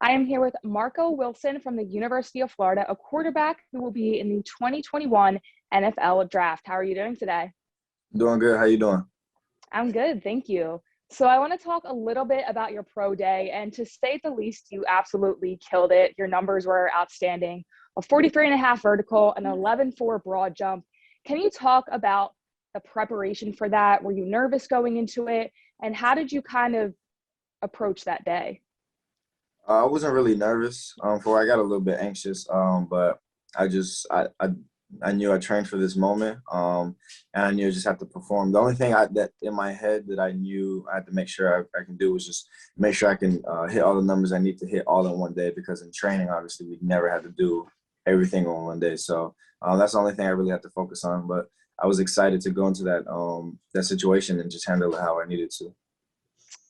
I am here with Marco Wilson from the University of Florida, a quarterback who will be in the 2021 NFL Draft. How are you doing today? Doing good. How you doing? I'm good, thank you. So I want to talk a little bit about your pro day, and to say the least, you absolutely killed it. Your numbers were outstanding. A 43 and a half vertical, an 11.4 broad jump. Can you talk about the preparation for that? Were you nervous going into it? And how did you kind of approach that day? I wasn't really nervous. I got a little bit anxious. But I just I knew I trained for this moment. And I knew I just had to perform. The only thing that in my head that I knew I had to make sure I can do was just make sure I can hit all the numbers I need to hit all in one day. Because in training, obviously, we never had to do everything on one day. So that's the only thing I really had to focus on. But I was excited to go into that situation and just handle it how I needed to.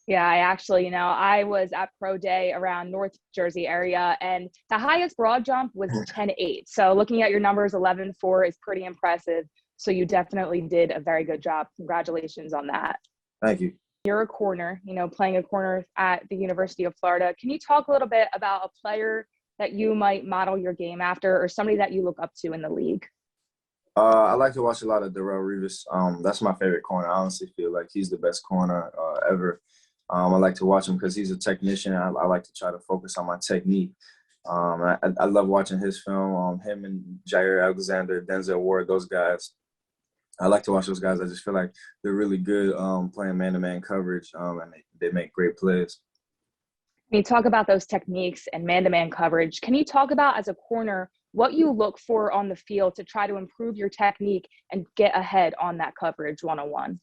Yeah, I actually, I was at pro day around North Jersey area, and the highest broad jump was 10.8. So looking at your numbers, 11.4 is pretty impressive. So you definitely did a very good job. Congratulations on that. Thank you. You're a corner, playing a corner at the University of Florida. Can you talk a little bit about a player that you might model your game after, or somebody that you look up to in the league? I like to watch a lot of Darrelle Revis. That's my favorite corner. I honestly feel like he's the best corner ever. I like to watch him because he's a technician. I like to try to focus on my technique. I love watching his film. Him and Jair Alexander, Denzel Ward, those guys. I like to watch those guys. I just feel like they're really good playing man-to-man coverage, and they make great plays. When you talk about those techniques and man-to-man coverage, can you talk about, as a corner, what you look for on the field to try to improve your technique and get ahead on that coverage one-on-one?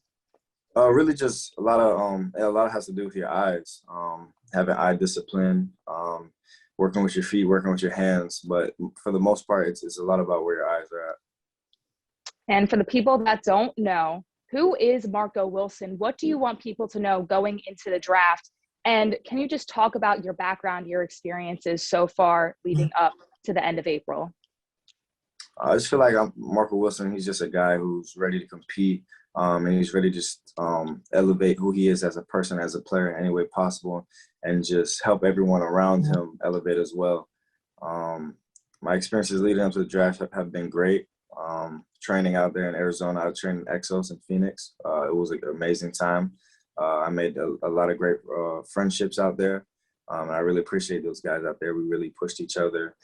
Really just a lot has to do with your eyes, having eye discipline, working with your feet, working with your hands. But for the most part, it's a lot about where your eyes are at. And for the people that don't know, who is Marco Wilson? What do you want people to know going into the draft? And can you just talk about your background, your experiences so far leading up to the end of April? I just feel like Marco Wilson. He's just a guy who's ready to compete, and he's ready to just elevate who he is as a person, as a player in any way possible, and just help everyone around him elevate as well. My experiences leading up to the draft have been great. Training out there in Arizona, I was training Exos in Phoenix. It was an amazing time. I made a lot of great friendships out there. And I really appreciate those guys out there. We really pushed each other,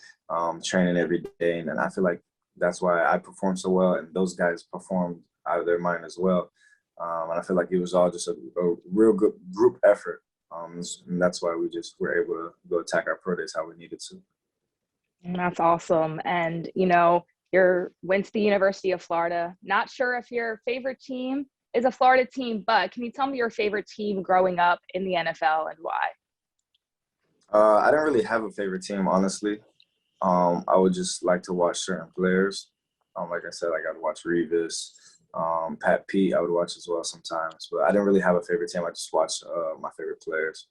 training every day. And I feel like that's why I performed so well, and those guys performed out of their mind as well. And I feel like it was all just a real good group effort. And that's why we just were able to go attack our pro days how we needed to. That's awesome. And, you're went to the University of Florida. Not sure if your favorite team is a Florida team, but can you tell me your favorite team growing up in the NFL and why? I don't really have a favorite team, honestly. I would just like to watch certain players. Like I said, like I'd watch Revis, Pat Pete. I would watch as well sometimes, but I didn't really have a favorite team. I just watched my favorite players.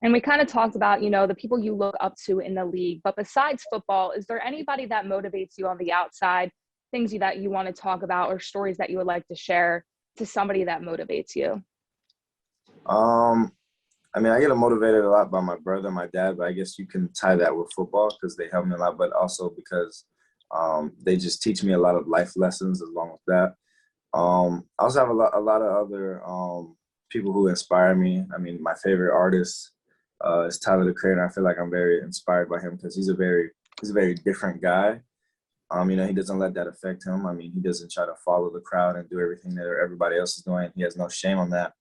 And we kind of talked about, the people you look up to in the league. But besides football, is there anybody that motivates you on the outside, things that you want to talk about, or stories that you would like to share to somebody that motivates you? I get motivated a lot by my brother and my dad, but I guess you can tie that with football because they help me a lot, but also because they just teach me a lot of life lessons along with that. I also have a lot of other people who inspire me. My favorite artist is Tyler, the Creator. I feel like I'm very inspired by him because he's a very different guy. He doesn't let that affect him. He doesn't try to follow the crowd and do everything that everybody else is doing. He has no shame on that.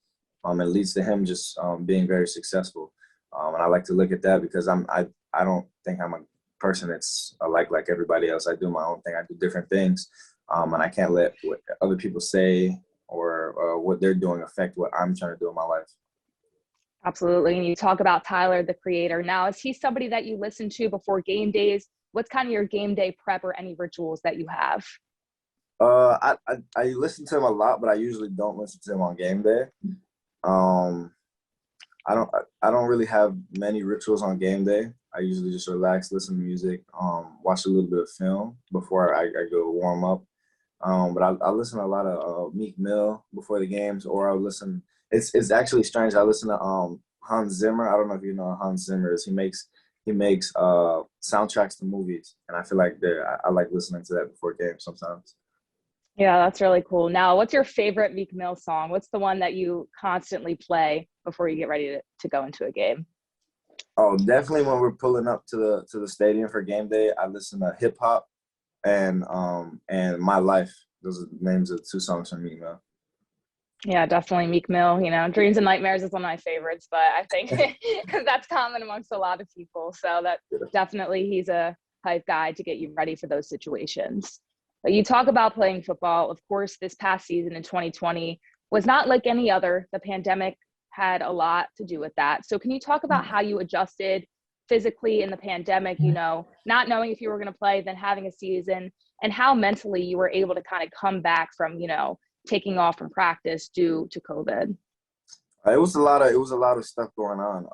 It leads to him just being very successful. And I like to look at that because I don't think I'm a person that's like everybody else. I do my own thing. I do different things. And I can't let what other people say or what they're doing affect what I'm trying to do in my life. Absolutely. And you talk about Tyler, the Creator. Now, is he somebody that you listen to before game days? What's kind of your game day prep or any rituals that you have? I listen to him a lot, but I usually don't listen to him on game day. I don't really have many rituals on game day. I usually just relax, listen to music, watch a little bit of film before I go warm up. But I listen to a lot of Meek Mill before the games, or I listen. It's actually strange. I listen to Hans Zimmer. I don't know if you know who Hans Zimmer is. He makes soundtracks to movies, and I feel like I like listening to that before games sometimes. Yeah, that's really cool. Now, what's your favorite Meek Mill song? What's the one that you constantly play before you get ready to go into a game? Oh, definitely when we're pulling up to the stadium for game day, I listen to hip hop and My Life. Those are the names of two songs from me, man. Yeah, definitely Meek Mill. You know, Dreams and Nightmares is one of my favorites, but I think that's common amongst a lot of people. So that definitely he's a hype guy to get you ready for those situations. But you talk about playing football. Of course, this past season in 2020 was not like any other. The pandemic had a lot to do with that. So can you talk about how you adjusted physically in the pandemic, you know, not knowing if you were going to play, then having a season, and how mentally you were able to kind of come back from, you know, taking off from practice due to COVID? It was a lot of stuff going on.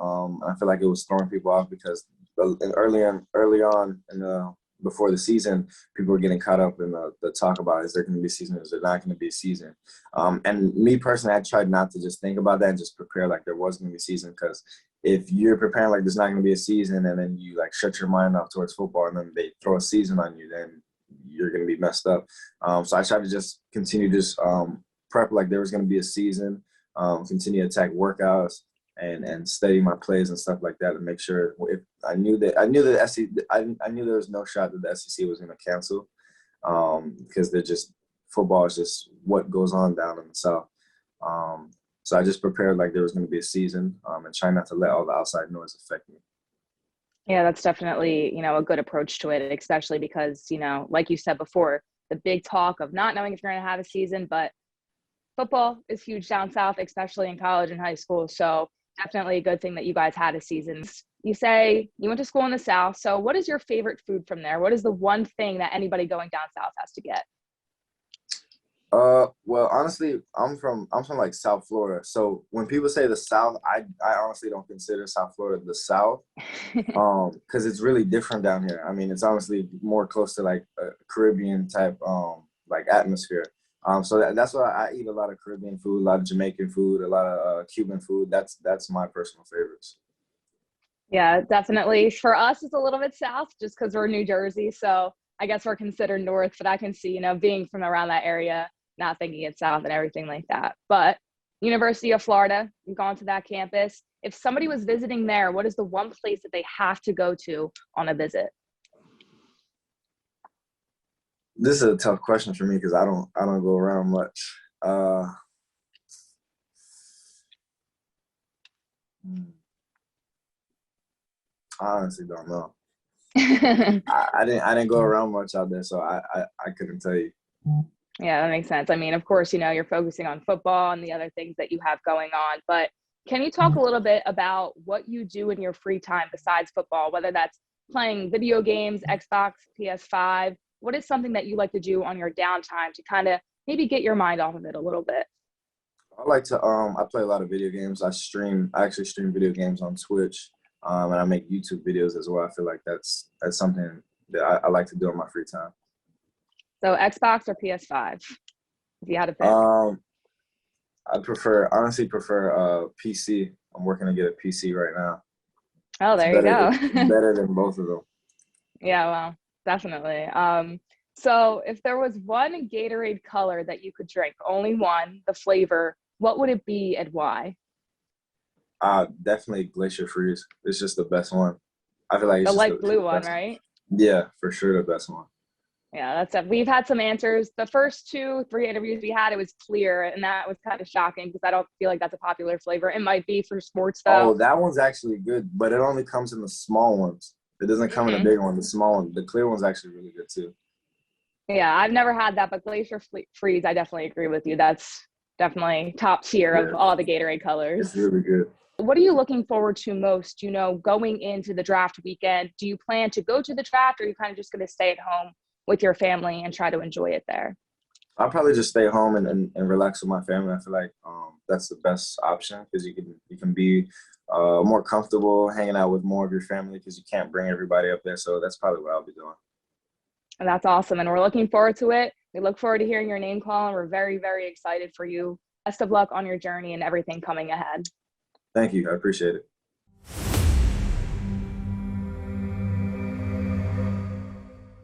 I feel like it was throwing people off because early on in the before the season, people were getting caught up in the talk about is there going to be a season, is there not going to be a season. And me personally, I tried not to just think about that and just prepare like there was going to be a season, because if you're preparing like there's not going to be a season and then you like shut your mind off towards football and then they throw a season on you, then you're going to be messed up. So I tried to just continue just prep like there was going to be a season, continue to attack workouts and study my plays and stuff like that to make sure if I knew that I knew there was no shot that the SEC was going to cancel, because they're just football is just what goes on down in the South. So I just prepared like there was going to be a season, and try not to let all the outside noise affect me. Yeah, that's definitely, you know, a good approach to it, especially because, you know, like you said before, the big talk of not knowing if you're going to have a season, but football is huge down south, especially in college and high school. So definitely a good thing that you guys had a season. You say you went to school in the South. So what is your favorite food from there? What is the one thing that anybody going down south has to get? Well, honestly, I'm from like South Florida. So when people say the South, I honestly don't consider South Florida the South, because it's really different down here. I mean, it's honestly more close to like a Caribbean type like atmosphere. So that's why I eat a lot of Caribbean food, a lot of Jamaican food, a lot of Cuban food. That's my personal favorites. Yeah, definitely. For us, it's a little bit south just because we're New Jersey. So I guess we're considered north, but I can see, you know, being from around that area, not thinking it's south and everything like that. But University of Florida, you've gone to that campus. If somebody was visiting there, what is the one place that they have to go to on a visit? This is a tough question for me because I don't go around much. Hmm, I honestly don't know. I didn't go around much out there, so I couldn't tell you. Yeah, that makes sense. I mean, of course, you know, you're focusing on football and the other things that you have going on, but can you talk a little bit about what you do in your free time besides football, whether that's playing video games, Xbox, PS5? What is something that you like to do on your downtime to kind of maybe get your mind off of it a little bit? I play a lot of video games. I actually stream video games on Twitch, and I make YouTube videos as well. I feel like that's something that I like to do in my free time. So Xbox or PS5, if you had to pick. Um, I honestly prefer PC. I'm working to get a PC right now. Oh, It's there you better go. it's better than both of them. Yeah, well, definitely. So if there was one Gatorade color that you could drink, only one, the flavor, what would it be and why? Definitely Glacier Freeze. It's just the best one. I feel like The it's just light it's blue the one, best one. right? Yeah, for sure the best one. Yeah, that's it. We've had some answers. The first two, three interviews we had, it was clear, and that was kind of shocking because I don't feel like that's a popular flavor. It might be for sports though. Oh, that one's actually good, but it only comes in the small ones. It doesn't come in the Hmm. big one. The small one, the clear one's actually really good too. Yeah, I've never had that, but Freeze, I definitely agree with you. That's definitely top tier of Yeah, all the Gatorade it's colors. really good. What are you looking forward to most, you know, going into the draft weekend? Do you plan to go to the draft, or are you kind of just going to stay at home with your family and try to enjoy it there? I'll probably just stay home and relax with my family. I feel like that's the best option because you can be more comfortable hanging out with more of your family because you can't bring everybody up there. So that's probably what I'll be doing. And that's awesome. And we're looking forward to it. We look forward to hearing your name call, and we're very, very excited for you. Best of luck on your journey and everything coming ahead. Thank you. I appreciate it.